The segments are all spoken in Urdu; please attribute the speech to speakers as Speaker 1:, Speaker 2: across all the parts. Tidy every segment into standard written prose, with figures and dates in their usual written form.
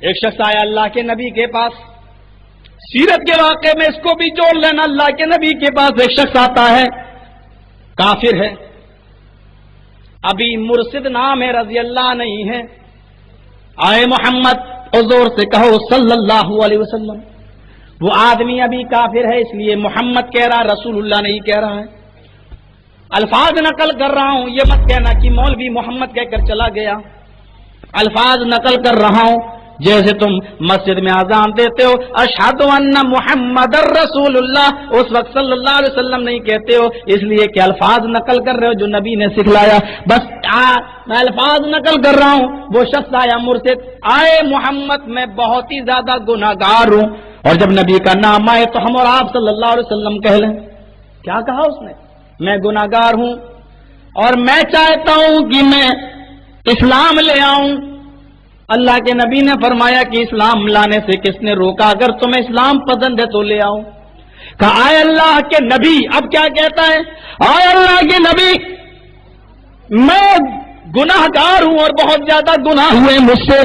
Speaker 1: ایک شخص آیا اللہ کے نبی کے پاس، سیرت کے واقعے میں اس کو بھی جوڑ لینا، اللہ کے نبی کے پاس ایک شخص آتا ہے، کافر ہے، ابھی مرشد نام ہے، رضی اللہ نہیں ہے، آئے محمد حضور سے کہو صلی اللہ علیہ وسلم، وہ آدمی ابھی کافر ہے، اس لیے محمد کہہ رہا، رسول اللہ نہیں کہہ رہا ہے، الفاظ نقل کر رہا ہوں، یہ مت کہنا کہ مولوی محمد کہہ کر چلا گیا، الفاظ نقل کر رہا ہوں، جیسے تم مسجد میں اذان دیتے ہو اشہد ان محمد رسول اللہ، اس وقت صلی اللہ علیہ وسلم نہیں کہتے ہو، اس لیے کہ الفاظ نقل کر رہے ہو جو نبی نے سکھلایا، بس میں الفاظ نقل کر رہا ہوں۔ وہ شخص آیا مرشد، آئے محمد میں بہت ہی زیادہ گناہگار ہوں، اور جب نبی کا نام آئے تو ہم اور آپ صلی اللہ علیہ وسلم کہہ لیں۔ کیا کہا اس نے؟ میں گناہگار ہوں اور میں چاہتا ہوں کہ میں اسلام لے آؤں۔ اللہ کے نبی نے فرمایا کہ اسلام لانے سے کس نے روکا؟ اگر تمہیں اسلام پسند ہے تو لے آؤ۔ کہا آئے اللہ کے نبی، اب کیا کہتا ہے؟ آئے اللہ کے نبی، میں گناہگار ہوں اور بہت زیادہ گناہ ہوئے مجھ سے،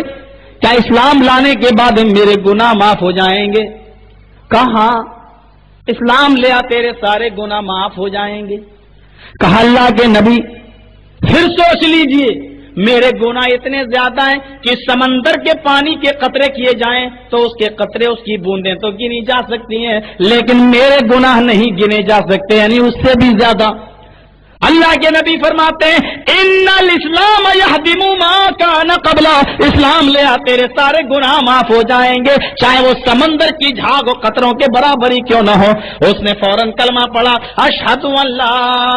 Speaker 1: کیا اسلام لانے کے بعد میرے گناہ معاف ہو جائیں گے؟ کہا اسلام لیا تیرے سارے گناہ معاف ہو جائیں گے۔ کہا اللہ کے نبی پھر سوچ لیجئے، میرے گناہ اتنے زیادہ ہیں کہ سمندر کے پانی کے قطرے کیے جائیں تو اس کے قطرے، اس کی بوندیں تو گنی جا سکتی ہیں، لیکن میرے گناہ نہیں گنے جا سکتے، یعنی اس سے بھی زیادہ۔ اللہ کے نبی فرماتے ہیں ان الاسلام یہدم ما کان قبلا، اسلام لے آ تیرے سارے گناہ معاف ہو جائیں گے، چاہے وہ سمندر کی جھاگ و قطروں کے برابر ہی کیوں نہ ہو۔ اس نے فوراً کلمہ پڑھا، اشہد ان لا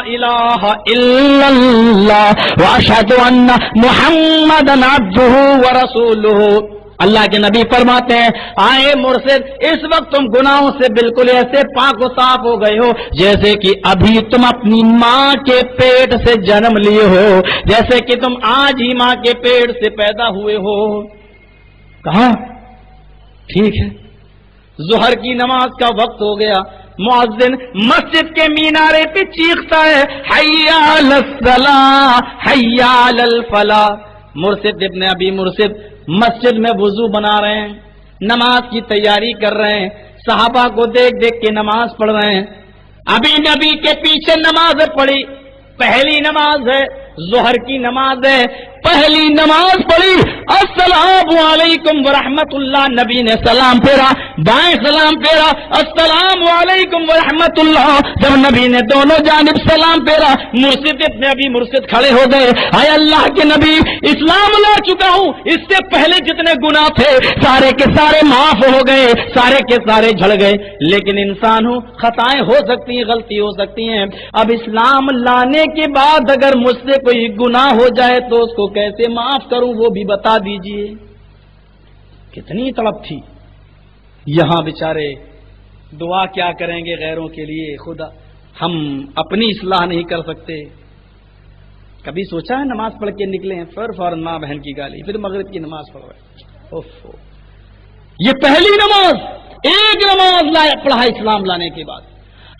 Speaker 1: الہ الا اللہ واشہد ان محمدن عبدہ ورسولہ۔ اللہ کے نبی فرماتے ہیں آئے مرشد، اس وقت تم گناہوں سے بالکل ایسے پاک و صاف ہو گئے ہو جیسے کہ ابھی تم اپنی ماں کے پیٹ سے جنم لیے ہو، جیسے کہ تم آج ہی ماں کے پیٹ سے پیدا ہوئے ہو۔ کہا ٹھیک ہے۔ ظہر کی نماز کا وقت ہو گیا، مؤذن مسجد کے مینارے پہ چیختا ہے حی علی الصلاۃ حی علی الفلاح۔ مرشد ابن ابی مرشد مسجد میں وضو بنا رہے ہیں، نماز کی تیاری کر رہے ہیں، صحابہ کو دیکھ دیکھ کے نماز پڑھ رہے ہیں۔ ابھی نبی کے پیچھے نماز پڑھی، پہلی نماز ہے، ظہر کی نماز ہے، پہلی نماز پڑھی، السلام علیکم ورحمت اللہ، نبی نے سلام پھیرا، بائیں سلام پھیرا، السلام علیکم ورحمت اللہ، جب نبی نے دونوں جانب سلام پھیرا، مرشد ابن ابی مرشد کھڑے ہو گئے، اے اللہ کے نبی اسلام لا چکا ہوں، اس سے پہلے جتنے گناہ تھے سارے کے سارے معاف ہو گئے، سارے کے سارے جھڑ گئے، لیکن انسان ہوں، خطائیں ہو سکتی ہیں، غلطی ہو سکتی ہیں، اب اسلام لانے کے بعد اگر مجھ سے کوئی گناہ ہو جائے تو اس کو کیسے معاف کروں وہ بھی بتا دیجئے۔ کتنی تڑپ تھی، یہاں بیچارے دعا کیا کریں گے غیروں کے لیے، خدا ہم اپنی اصلاح نہیں کر سکتے۔ کبھی سوچا ہے نماز پڑھ کے نکلے ہیں، پھر فوراً ماں بہن کی گالی، پھر مغرب کی نماز پڑھ رہے، یہ پہلی نماز، ایک نماز پڑھا اسلام لانے کے بعد۔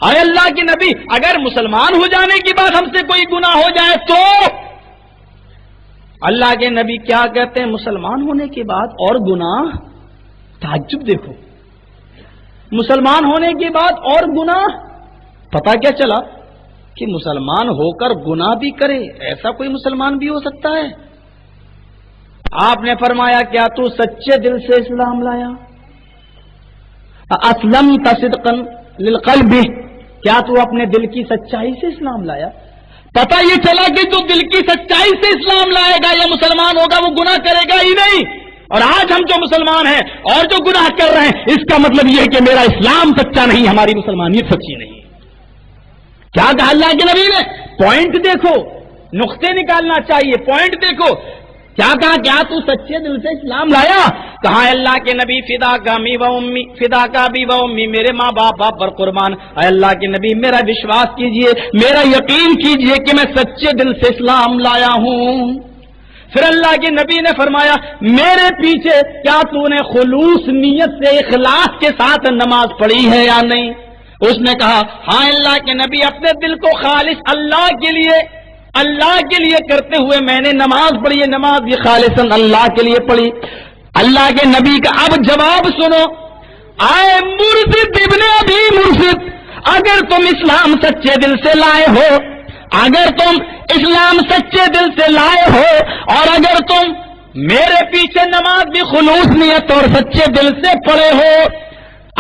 Speaker 1: اے اللہ کے نبی اگر مسلمان ہو جانے کے بعد ہم سے کوئی گناہ ہو جائے تو؟ اللہ کے نبی کیا کہتے ہیں؟ مسلمان ہونے کے بعد اور گناہ؟ تعجب دیکھو، مسلمان ہونے کے بعد اور گناہ؟ پتہ کیا چلا کہ مسلمان ہو کر گناہ بھی کرے، ایسا کوئی مسلمان بھی ہو سکتا ہے؟ آپ نے فرمایا کیا تو سچے دل سے اسلام لایا؟ اسلمت صدقا للقلب، کیا تو اپنے دل کی سچائی سے اسلام لایا؟ پتہ یہ چلا کہ جو دل کی سچائی سے اسلام لائے گا یا مسلمان ہوگا وہ گناہ کرے گا ہی نہیں۔ اور آج ہم جو مسلمان ہیں اور جو گناہ کر رہے ہیں، اس کا مطلب یہ ہے کہ میرا اسلام سچا نہیں، ہماری مسلمانیت سچی نہیں۔ کیا کہا اللہ کے نبی نے؟ پوائنٹ دیکھو، نقطے نکالنا چاہیے، پوائنٹ دیکھو۔ کیا کہا؟ کیا تو سچے دل سے اسلام لایا؟ کہا اللہ کے نبی فدا کا می و امی، فدا کا بھی و امی، میرے ماں باپ پر قربان۔ اے اللہ کے نبی میرا وشواس کیجئے، میرا یقین کیجئے کہ میں سچے دل سے اسلام لایا ہوں۔ پھر اللہ کے نبی نے فرمایا میرے پیچھے کیا تو نے خلوص نیت سے اخلاص کے ساتھ نماز پڑھی ہے یا نہیں؟ اس نے کہا ہاں اللہ کے نبی، اپنے دل کو خالص اللہ کے لیے کرتے ہوئے میں نے نماز پڑھی ہے، نماز بھی خالصاً اللہ کے لیے پڑھی۔ اللہ کے نبی کا اب جواب سنو. آئے مرشد ابن ابی مرشد، اگر تم اسلام سچے دل سے لائے ہو، اگر تم اسلام سچے دل سے لائے ہو، اور اگر تم میرے پیچھے نماز بھی خلوص نیت اور سچے دل سے پڑھے ہو،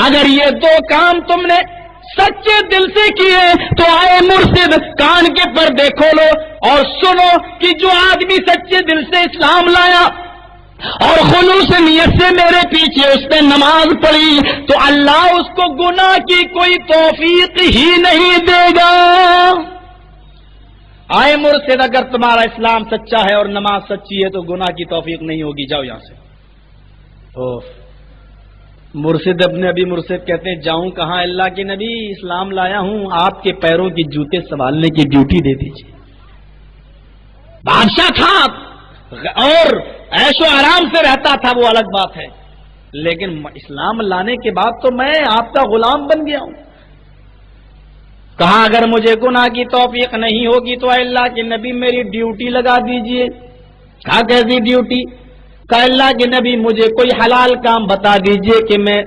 Speaker 1: اگر یہ دو کام تم نے سچے دل سے کیے تو آئے مرشد کان کے پردے کھولو اور سنو کہ جو آدمی سچے دل سے اسلام لایا اور خلوص نیت سے میرے پیچھے اس نے نماز پڑھی تو اللہ اس کو گناہ کی کوئی توفیق ہی نہیں دے گا. آئے مرشد اگر تمہارا اسلام سچا ہے اور نماز سچی ہے تو گناہ کی توفیق نہیں ہوگی، جاؤ یہاں سے. مرشد ابن ابی مرشد کہتے ہیں جاؤں کہاں اللہ کے نبی، اسلام لایا ہوں، آپ کے پیروں کی جوتے سنبھالنے کی ڈیوٹی دے دیجیے. بادشاہ تھا اور عیش و آرام سے رہتا تھا وہ الگ بات ہے، لیکن اسلام لانے کے بعد تو میں آپ کا غلام بن گیا ہوں. کہا اگر مجھے گناہ کی توفیق نہیں ہوگی تو اے اللہ کے نبی میری ڈیوٹی لگا دیجئے. کہا کیسی ڈیوٹی؟ کہا اللہ کے نبی مجھے کوئی حلال کام بتا دیجئے کہ میں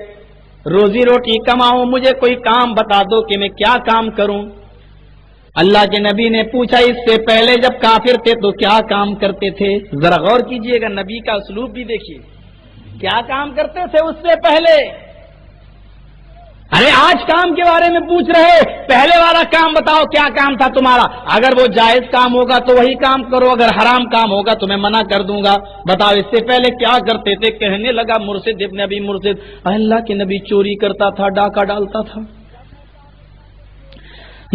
Speaker 1: روزی روٹی کماؤں، مجھے کوئی کام بتا دو کہ میں کیا کام کروں. اللہ کے نبی نے پوچھا اس سے پہلے جب کافر تھے تو کیا کام کرتے تھے؟ ذرا غور کیجئے گا، نبی کا اسلوب بھی دیکھیے، کیا کام کرتے تھے اس سے پہلے. ارے آج کام کے بارے میں پوچھ رہے، پہلے والا کام بتاؤ کیا کام تھا تمہارا؟ اگر وہ جائز کام ہوگا تو وہی کام کرو، اگر حرام کام ہوگا تو میں منع کر دوں گا. بتاؤ اس سے پہلے کیا کرتے تھے؟ کہنے لگا مرشد ابن ابی مرشد اللہ کے نبی چوری کرتا تھا، ڈاکہ ڈالتا تھا.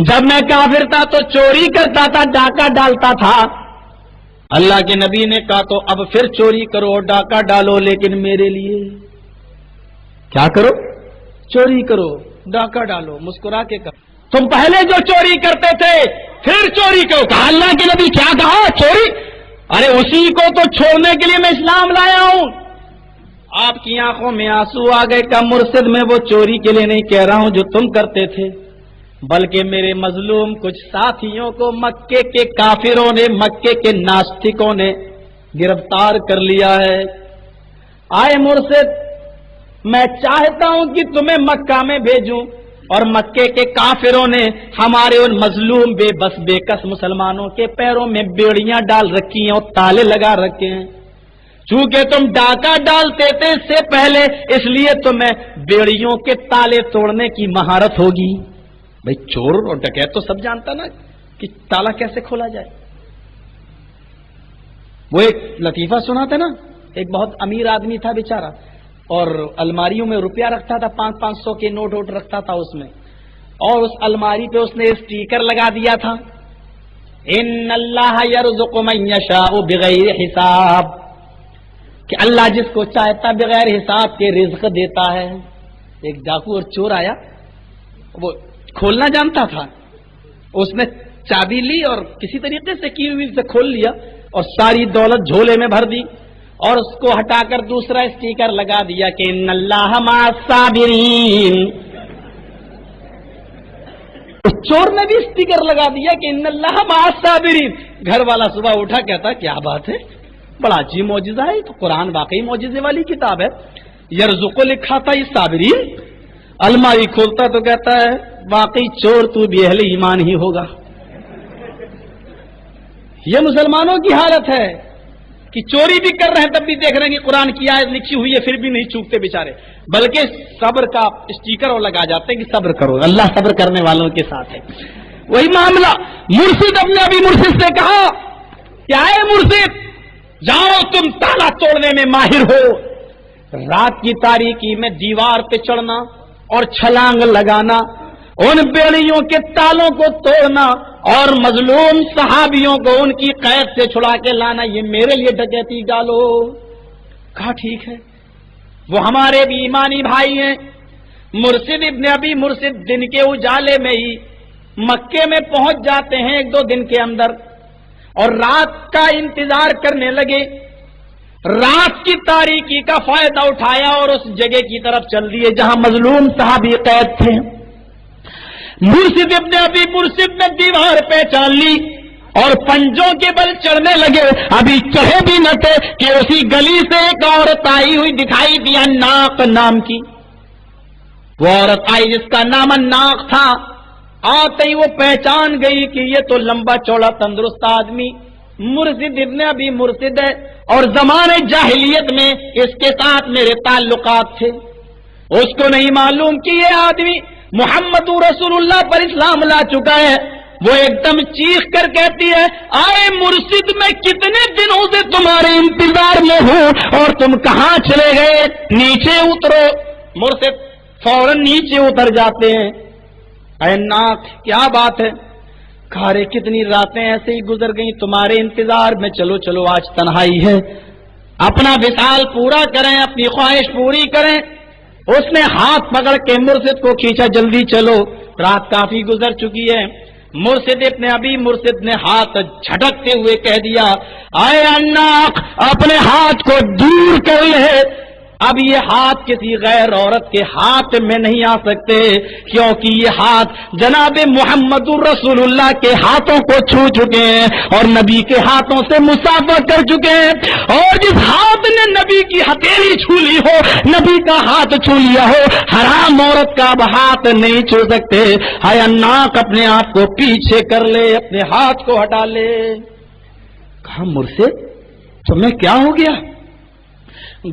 Speaker 1: جب میں کافر تھا تو چوری کرتا تھا، ڈاکہ ڈالتا تھا. اللہ کے نبی نے کہا تو اب پھر چوری کرو، ڈاکہ ڈالو، لیکن میرے لیے کیا کرو؟ چوری کرو، ڈاکہ ڈالو. مسکرا کے کہا تم پہلے جو چوری کرتے تھے پھر چوری کرو. کہا اللہ کے نبی کیا کہا؟ چوری؟ ارے اسی کو تو چھوڑنے کے لیے میں اسلام لایا ہوں. آپ کی آنکھوں میں آنسو آ گئے. کہا مرشد میں وہ چوری کے لیے نہیں کہہ رہا ہوں جو تم کرتے تھے، بلکہ میرے مظلوم کچھ ساتھیوں کو مکے کے کافروں نے، مکے کے ناستکوں نے گرفتار کر لیا ہے. آئے مرشد میں چاہتا ہوں کہ تمہیں مکہ میں بھیجوں، اور مکے کے کافروں نے ہمارے ان مظلوم بے بس بے کس مسلمانوں کے پیروں میں بیڑیاں ڈال رکھی ہیں اور تالے لگا رکھے ہیں. چونکہ تم ڈاکہ ڈالتے تھے اس سے پہلے، اس لیے تمہیں بیڑیوں کے تالے توڑنے کی مہارت ہوگی. بھئی چور اور ڈکیت تو سب جانتا نا کہ تالا کیسے کھولا جائے. وہ ایک لطیفہ سنا تھا نا، ایک بہت امیر آدمی تھا بیچارہ، اور الماریوں میں روپیہ رکھتا تھا، 500 کے نوٹ ووٹ رکھتا تھا اس میں، اور اس الماری پہ اس نے اسٹیکر لگا دیا تھا ان اللہ یرزق من یشاء بغیر حساب، کہ اللہ جس کو چاہتا بغیر حساب کے رزق دیتا ہے. ایک ڈاکو اور چور آیا، وہ کھولنا جانتا تھا، اس نے چابی لی اور کسی طریقے سے کی ہوئی سے کھول لیا اور ساری دولت جھولے میں بھر دی، اور اس کو ہٹا کر دوسرا اسٹیکر لگا دیا کہ ان اللہ مع الصابرین. اس چور نے بھی اسٹیکر لگا دیا کہ ان اللہ مع الصابرین. گھر والا صبح اٹھا کہتا کیا بات ہے، بڑا عجیب معجزہ ہے، تو قرآن واقعی معجزے والی کتاب ہے. یرزق لکھا تھا یہ صابرین. الماری کھولتا تو کہتا ہے واقعی چور تو بھی اہل ایمان ہی ہوگا. یہ مسلمانوں کی حالت ہے کہ چوری بھی کر رہے ہیں تب بھی دیکھ رہے ہیں کہ قرآن کی آیت لکھی ہوئی ہے پھر بھی نہیں چوکتے بیچارے، بلکہ صبر کا اسٹیکر اور لگا جاتے ہیں کہ صبر کرو، اللہ صبر کرنے والوں کے ساتھ ہے. وہی معاملہ مرشد اپنے ابھی مرشد سے کہا کیا ہے مرشد، جاؤ تم تالا توڑنے میں ماہر ہو، رات کی تاریکی میں دیوار پہ چڑھنا اور چھلانگ لگانا، ان بیڑیوں کے تالوں کو توڑنا اور مظلوم صحابیوں کو ان کی قید سے چھڑا کے لانا، یہ میرے لیے ڈکیتی ڈالو. کہا ٹھیک ہے. وہ ہمارے بھی ایمانی بھائی ہیں. مرشد ابن ابی مرشد دن کے اجالے میں ہی مکے میں پہنچ جاتے ہیں 1-2 دن کے اندر، اور رات کا انتظار کرنے لگے. رات کی تاریکی کا فائدہ اٹھایا اور اس جگہ کی طرف چل دیے جہاں مظلوم صحابی قید تھے. مرشد ابن ابی مرشد نے دیوار پہچان لی اور پنجوں کے بل چڑھنے لگے. ابھی چڑھے بھی نہ تھے کہ اسی گلی سے ایک عورت آئی ہوئی دکھائی دیا ناق نام کی. وہ عورت آئی جس کا نام ناق تھا. آتے ہی وہ پہچان گئی کہ یہ تو لمبا چوڑا تندرست آدمی مرشد ابن ابی مرشد ہے، اور زمانے جاہلیت میں اس کے ساتھ میرے تعلقات تھے. اس کو نہیں معلوم کہ یہ آدمی محمد رسول اللہ پر اسلام لا چکا ہے. وہ ایک دم چیخ کر کہتی ہے آئے مرشد، میں کتنے دنوں سے تمہارے انتظار میں ہوں اور تم کہاں چلے گئے؟ نیچے اترو. مرشد فوراً نیچے اتر جاتے ہیں. اے ناک کیا بات ہے؟ کھارے کتنی راتیں ایسے ہی گزر گئیں تمہارے انتظار میں، چلو چلو آج تنہائی ہے، اپنا وصال پورا کریں، اپنی خواہش پوری کریں. اس نے ہاتھ پکڑ کے مرشد کو کھینچا، جلدی چلو، رات کافی گزر چکی ہے. مرشد ابن ابی مرشد نے ہاتھ جھٹکتے ہوئے کہہ دیا اے ناک اپنے ہاتھ کو دور کر لے. اب یہ ہاتھ کسی غیر عورت کے ہاتھ میں نہیں آ سکتے، کیونکہ یہ ہاتھ جناب محمد رسول اللہ کے ہاتھوں کو چھو چکے ہیں اور نبی کے ہاتھوں سے مسافہ کر چکے ہیں. اور جس ہاتھ نے نبی کی ہتھیلی چھو لی ہو، نبی کا ہاتھ چھو لیا ہو، حرام عورت کا اب ہاتھ نہیں چھو سکتے. ہائے ناک اپنے آپ کو پیچھے کر لے، اپنے ہاتھ کو ہٹا لے. کہا مرشد تمہیں کیا ہو گیا؟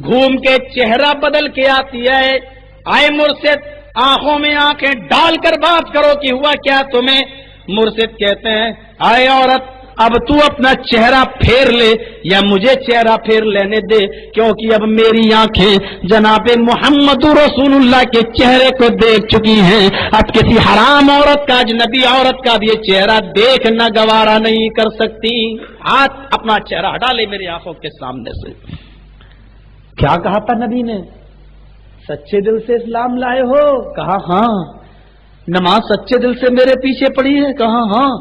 Speaker 1: گھوم کے چہرہ بدل کے آتی ہے. آئے مرشد آنکھوں میں آنکھیں ڈال کر بات کرو کہ ہوا کیا تمہیں؟ مرشد کہتے ہیں آئے عورت اب تو اپنا چہرہ پھیر لے یا مجھے چہرہ پھیر لینے دے، کیونکہ اب میری آنکھیں جناب محمد رسول اللہ کے چہرے کو دیکھ چکی ہیں. اب کسی حرام عورت کا، اجنبی عورت کا بھی یہ چہرہ دیکھنا گوارا نہیں کر سکتی. ہاتھ اپنا چہرہ ہٹا لے میری آنکھوں کے سامنے سے. کیا کہا تھا نبی نے؟ سچے دل سے اسلام لائے ہو؟ کہا ہاں. نماز سچے دل سے میرے پیچھے پڑی ہے؟ کہا ہاں.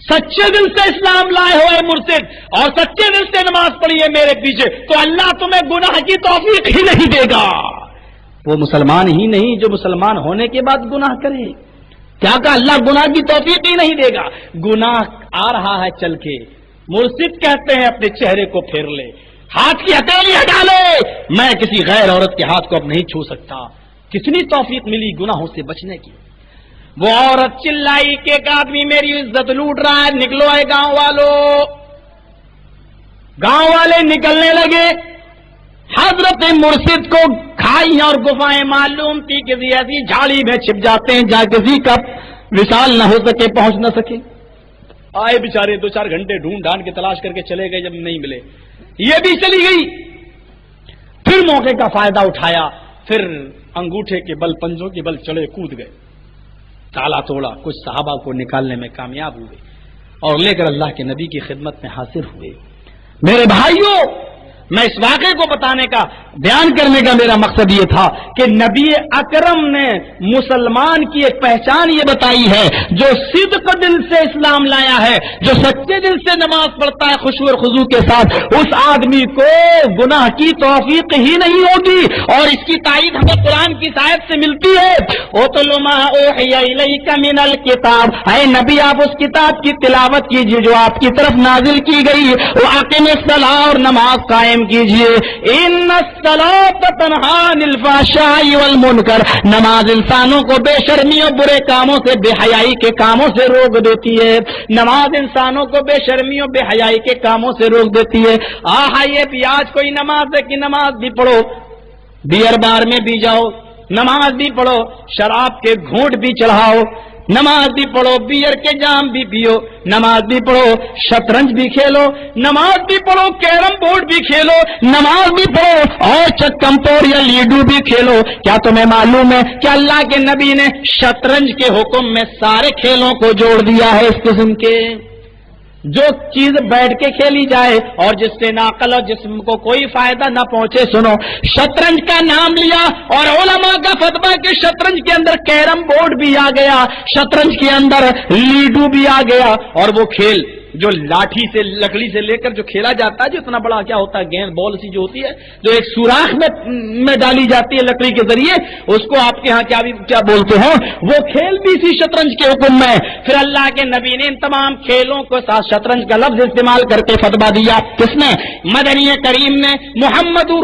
Speaker 1: سچے دل سے اسلام لائے ہو اے مرشد اور سچے دل سے نماز پڑھی ہے میرے پیچھے، تو اللہ تمہیں گناہ کی توفیق ہی نہیں دے گا. وہ مسلمان ہی نہیں جو مسلمان ہونے کے بعد گناہ کرے. کیا کہا؟ اللہ گناہ کی توفیق ہی نہیں دے گا. گناہ آ رہا ہے چل کے. مرشد کہتے ہیں اپنے چہرے کو پھیر لے، ہاتھ کی ہتھیلی ہٹا لے. میں کسی غیر عورت کے ہاتھ کو اب نہیں چھو سکتا. کتنی توفیق ملی گناہوں سے بچنے کی. وہ عورت چلائی کہ ایک آدمی میری عزت لوٹ رہا ہے، نکلو اے گاؤں والو. گاؤں والے نکلنے لگے. حضرت مرشد کو کھائیاں اور گفائیں معلوم تھی، کسی ایسی جھاڑی میں چھپ جاتے ہیں جہاں کسی کا وصال نہ ہو سکے، پہنچ نہ سکے. آئے بیچارے 2-4 گھنٹے ڈھونڈ ڈھانڈ کے تلاش کر کے چلے گئے، جب نہیں ملے یہ بھی چلی گئی. پھر موقع کا فائدہ اٹھایا، پھر انگوٹھے کے بل، پنجوں کے بل چڑھے، کود گئے، تالا توڑا، کچھ صحابہ کو نکالنے میں کامیاب ہوئے اور لے کر اللہ کے نبی کی خدمت میں حاضر ہوئے. میرے بھائیوں، میں اس واقعے کو بتانے کا، بیان کرنے کا میرا مقصد یہ تھا کہ نبی اکرم نے مسلمان کی ایک پہچان یہ بتائی ہے، جو صدق دل سے اسلام لایا ہے، جو سچے دل سے نماز پڑھتا ہے خشوع اور خضوع کے ساتھ، اس آدمی کو گناہ کی توفیق ہی نہیں ہوگی. اور اس کی تائید ہمیں قرآن کی آیت سے ملتی ہے، اتل ما اوحی الیک من الکتاب. اے نبی آپ اس کتاب کی تلاوت کیجیے جو آپ کی طرف نازل کی گئی، واقم الصلاۃ اور نماز قائم کیجیے. ان الصلاۃ تنہی عن الفحشاء والمنکر. نماز انسانوں کو بے شرمی اور برے کاموں سے، بے حیائی کے کاموں سے روک دیتی ہے. نماز انسانوں کو بے شرمی اور بے حیائی کے کاموں سے روک دیتی ہے. یہ بھی آج کوئی نماز ہے کہ نماز بھی پڑھو، بیئر بار میں بھی جاؤ، نماز بھی پڑھو، شراب کے گھونٹ بھی چڑھاؤ، نماز بھی پڑھو، بیئر کے جام بھی پیو، نماز بھی پڑھو، شطرنج بھی کھیلو، نماز بھی پڑھو، کیرم بورڈ بھی کھیلو، نماز بھی پڑھو اور چکم پور یا لیڈو بھی کھیلو. کیا تمہیں معلوم ہے کہ اللہ کے نبی نے شطرنج کے حکم میں سارے کھیلوں کو جوڑ دیا ہے؟ اس قسم کے جو چیز بیٹھ کے کھیلی جائے اور جس سے ناقل اور جسم کو کوئی فائدہ نہ پہنچے. سنو، شطرنج کا نام لیا اور علماء کا فتویٰ کہ شطرنج کے اندر کیرم بورڈ بھی آ گیا، شطرنج کے اندر لیڈو بھی آ گیا، اور وہ کھیل جو لاٹھی سے لکڑی سے لے کر جو کھیلا جاتا ہے، جو اتنا بڑا کیا ہوتا ہے گیند بال سی جو ہوتی ہے، جو ایک سوراخ میں ڈالی جاتی ہے لکڑی کے ذریعے، اس کو آپ کے ہاں کیا بولتے ہیں، وہ کھیل بھی اسی شطرنج کے حکم میں۔ پھر اللہ کے نبی نے ان تمام کھیلوں کو ساتھ شطرنج کا لفظ استعمال کر کے فتویٰ دیا، کس نے؟ مدنی کریم نے۔ محمد